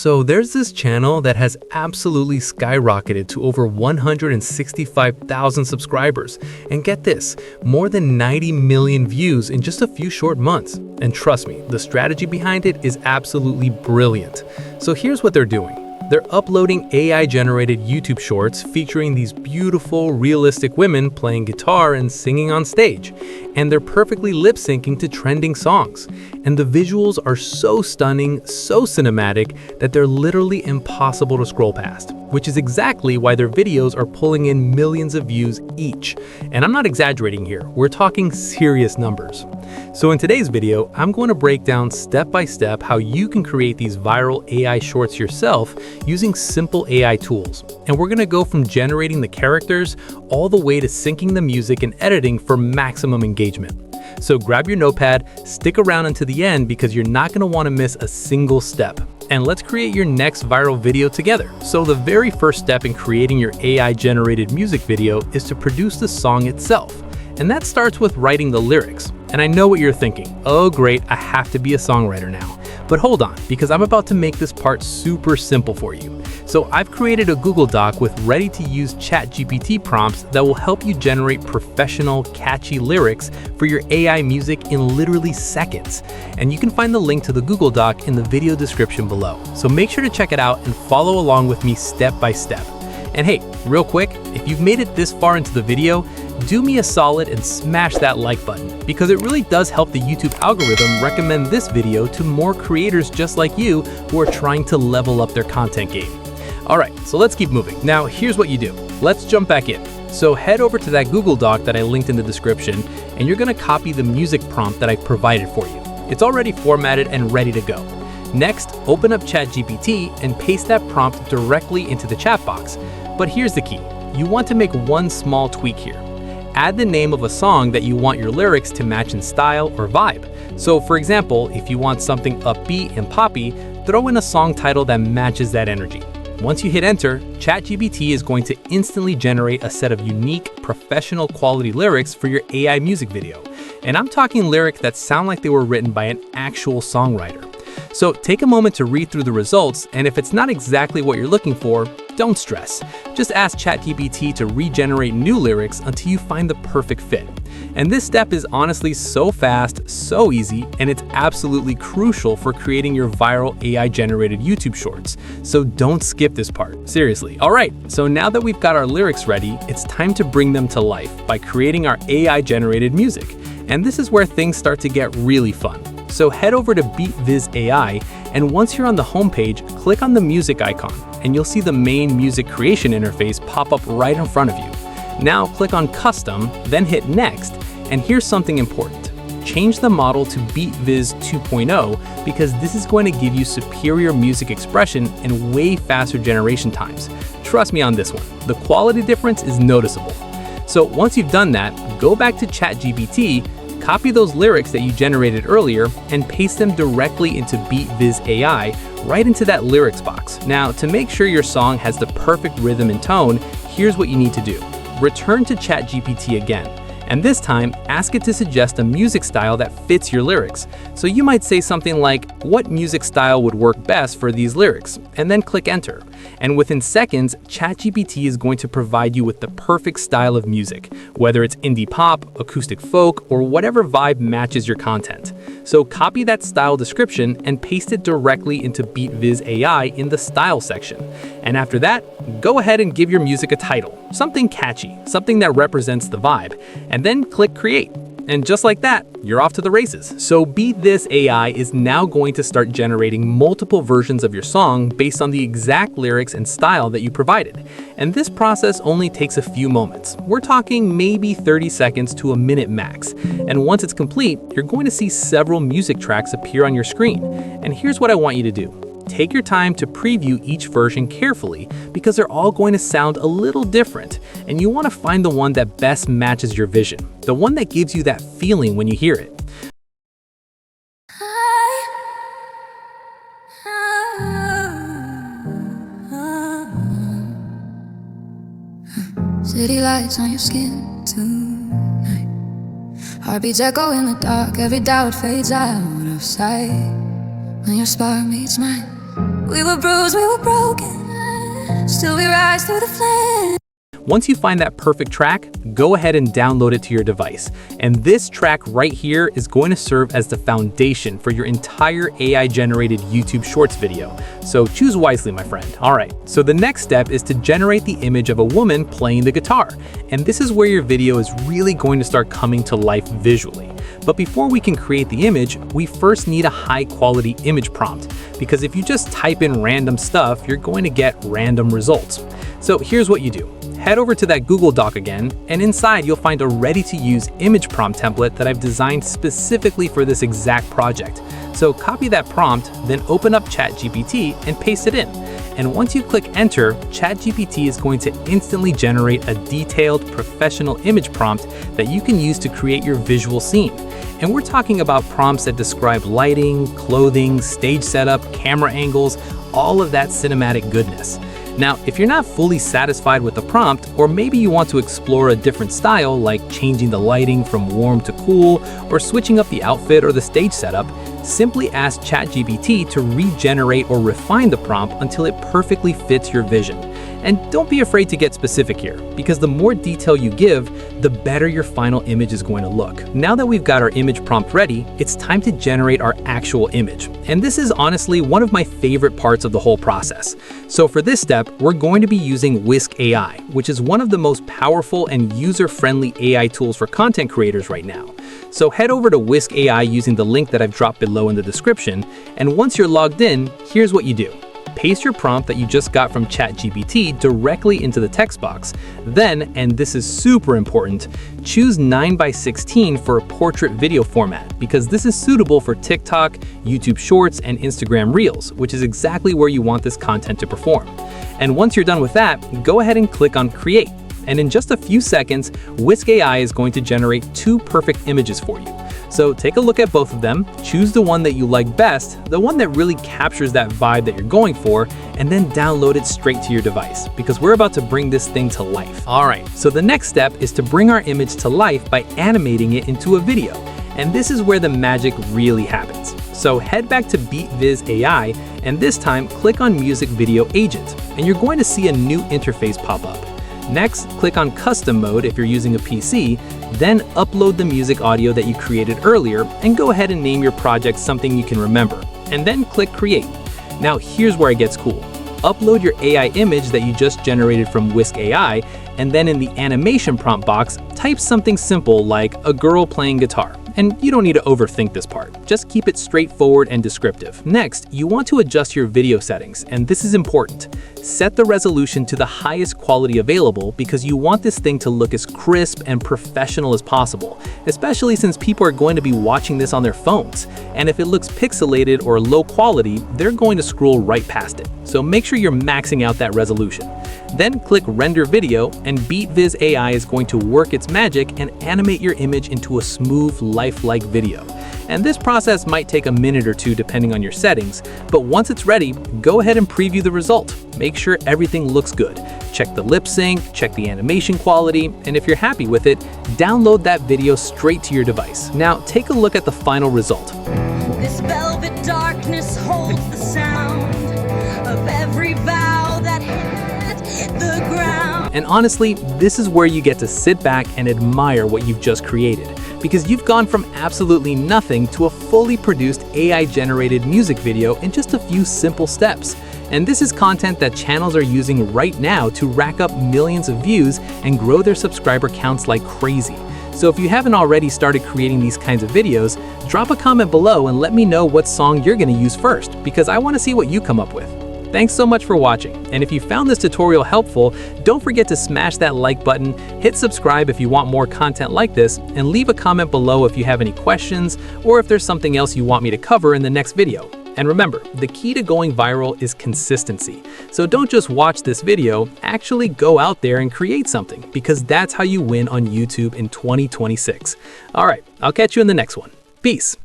So there's this channel that has absolutely skyrocketed to over 165,000 subscribers. And get this, more than 90 million views in just a few short months. And trust me, the strategy behind it is absolutely brilliant. So here's what they're doing. They're uploading AI-generated YouTube shorts featuring these beautiful, realistic women playing guitar and singing on stage. And they're perfectly lip-syncing to trending songs. And the visuals are so stunning, so cinematic, that they're literally impossible to scroll past, which is exactly why their videos are pulling in millions of views each. And I'm not exaggerating here, we're talking serious numbers. So in today's video, I'm going to break down step by step how you can create these viral AI shorts yourself using simple AI tools. And we're going to go from generating the characters all the way to syncing the music and editing for maximum engagement. So grab your notepad, stick around until the end because you're not going to want to miss a single step. And let's create your next viral video together. So the very first step in creating your AI-generated music video is to produce the song itself. And that starts with writing the lyrics. And I know what you're thinking, oh great, I have to be a songwriter now. But hold on, because I'm about to make this part super simple for you. So I've created a Google Doc with ready-to-use ChatGPT prompts that will help you generate professional, catchy lyrics for your AI music in literally seconds. And you can find the link to the Google Doc in the video description below. So make sure to check it out and follow along with me step by step. And hey, real quick, if you've made it this far into the video, do me a solid and smash that like button, because it really does help the YouTube algorithm recommend this video to more creators just like you who are trying to level up their content game. Alright, so let's keep moving. Now here's what you do. Let's jump back in. So head over to that Google Doc that I linked in the description, and you're going to copy the music prompt that I provided for you. It's already formatted and ready to go. Next, open up ChatGPT and paste that prompt directly into the chat box. But here's the key. You want to make one small tweak here. Add the name of a song that you want your lyrics to match in style or vibe. So for example, if you want something upbeat and poppy, throw in a song title that matches that energy. Once you hit enter, ChatGPT is going to instantly generate a set of unique, professional quality lyrics for your AI music video. And I'm talking lyrics that sound like they were written by an actual songwriter. So take a moment to read through the results, and if it's not exactly what you're looking for, don't stress. Just ask ChatGPT to regenerate new lyrics until you find the perfect fit. And this step is honestly so fast, so easy, and it's absolutely crucial for creating your viral AI-generated YouTube shorts. So don't skip this part, seriously. Alright, so now that we've got our lyrics ready, it's time to bring them to life by creating our AI-generated music. And this is where things start to get really fun. So head over to BeatViz AI, and once you're on the homepage, click on the music icon, and you'll see the main music creation interface pop up right in front of you. Now click on Custom, then hit Next, and here's something important. Change the model to BeatViz 2.0 because this is going to give you superior music expression and way faster generation times. Trust me on this one, the quality difference is noticeable. So once you've done that, go back to ChatGPT, copy those lyrics that you generated earlier, and paste them directly into BeatViz AI, right into that lyrics box. Now, to make sure your song has the perfect rhythm and tone, here's what you need to do. Return to ChatGPT again, and this time, ask it to suggest a music style that fits your lyrics. So you might say something like, what music style would work best for these lyrics? And then click enter. And within seconds, ChatGPT is going to provide you with the perfect style of music, whether it's indie pop, acoustic folk, or whatever vibe matches your content. So copy that style description and paste it directly into BeatViz AI in the style section. And after that, go ahead and give your music a title, something catchy, something that represents the vibe, and then click create. And just like that, you're off to the races. So BeatViz AI is now going to start generating multiple versions of your song based on the exact lyrics and style that you provided. And this process only takes a few moments. We're talking maybe 30 seconds to a minute max. And once it's complete, you're going to see several music tracks appear on your screen. And here's what I want you to do. Take your time to preview each version carefully because they're all going to sound a little different, and you want to find the one that best matches your vision, the one that gives you that feeling when you hear it. City lights on your skin tonight. Heartbeats echo in the dark. Every doubt fades out of sight when your spark meets mine. We were bruised, we were broken, still we rise through the flame. Once you find that perfect track, go ahead and download it to your device. And this track right here is going to serve as the foundation for your entire AI-generated YouTube Shorts video. So choose wisely, my friend. All right, so the next step is to generate the image of a woman playing the guitar. And this is where your video is really going to start coming to life visually. But before we can create the image, we first need a high-quality image prompt. Because if you just type in random stuff, you're going to get random results. So here's what you do. Head over to that Google Doc again, and inside you'll find a ready-to-use image prompt template that I've designed specifically for this exact project. So copy that prompt, then open up ChatGPT and paste it in. And once you click enter, ChatGPT is going to instantly generate a detailed, professional image prompt that you can use to create your visual scene. And we're talking about prompts that describe lighting, clothing, stage setup, camera angles, all of that cinematic goodness. Now, if you're not fully satisfied with the prompt, or maybe you want to explore a different style like changing the lighting from warm to cool, or switching up the outfit or the stage setup, simply ask ChatGPT to regenerate or refine the prompt until it perfectly fits your vision. And don't be afraid to get specific here, because the more detail you give, the better your final image is going to look. Now that we've got our image prompt ready, it's time to generate our actual image. And this is honestly one of my favorite parts of the whole process. So for this step, we're going to be using Whisk AI, which is one of the most powerful and user-friendly AI tools for content creators right now. So head over to Whisk AI using the link that I've dropped below in the description, and once you're logged in, here's what you do. Paste your prompt that you just got from ChatGPT directly into the text box. Then, and this is super important, choose 9:16 for a portrait video format, because this is suitable for TikTok, YouTube Shorts, and Instagram Reels, which is exactly where you want this content to perform. And once you're done with that, go ahead and click on Create. And in just a few seconds, Whisk AI is going to generate 2 perfect images for you. So take a look at both of them, choose the one that you like best, the one that really captures that vibe that you're going for, and then download it straight to your device, because we're about to bring this thing to life. All right, so the next step is to bring our image to life by animating it into a video. And this is where the magic really happens. So head back to BeatViz AI, and this time click on Music Video Agent, and you're going to see a new interface pop up. Next, click on Custom Mode if you're using a PC, then upload the music audio that you created earlier, and go ahead and name your project something you can remember, and then click Create. Now here's where it gets cool. Upload your AI image that you just generated from Whisk AI, and then in the animation prompt box, type something simple like a girl playing guitar. And you don't need to overthink this part. Just keep it straightforward and descriptive. Next, you want to adjust your video settings, and this is important. Set the resolution to the highest quality available, because you want this thing to look as crisp and professional as possible, especially since people are going to be watching this on their phones. And if it looks pixelated or low quality, they're going to scroll right past it. So make sure you're maxing out that resolution. Then click Render Video, and BeatViz AI is going to work its magic and animate your image into a smooth, lifelike video. And this process might take a minute or two depending on your settings, but once it's ready, go ahead and preview the result. Make sure everything looks good. Check the lip sync, check the animation quality, and if you're happy with it, download that video straight to your device. Now take a look at the final result. This velvet darkness holds the sound of every vow that hit the ground. And honestly, this is where you get to sit back and admire what you've just created, because you've gone from absolutely nothing to a fully produced AI-generated music video in just a few simple steps. And this is content that channels are using right now to rack up millions of views and grow their subscriber counts like crazy. So if you haven't already started creating these kinds of videos, drop a comment below and let me know what song you're going to use first, because I want to see what you come up with. Thanks so much for watching, and if you found this tutorial helpful, don't forget to smash that like button, hit subscribe if you want more content like this, and leave a comment below if you have any questions or if there's something else you want me to cover in the next video. And remember, the key to going viral is consistency. So don't just watch this video, actually go out there and create something, because that's how you win on YouTube in 2026. All right, I'll catch you in the next one. Peace.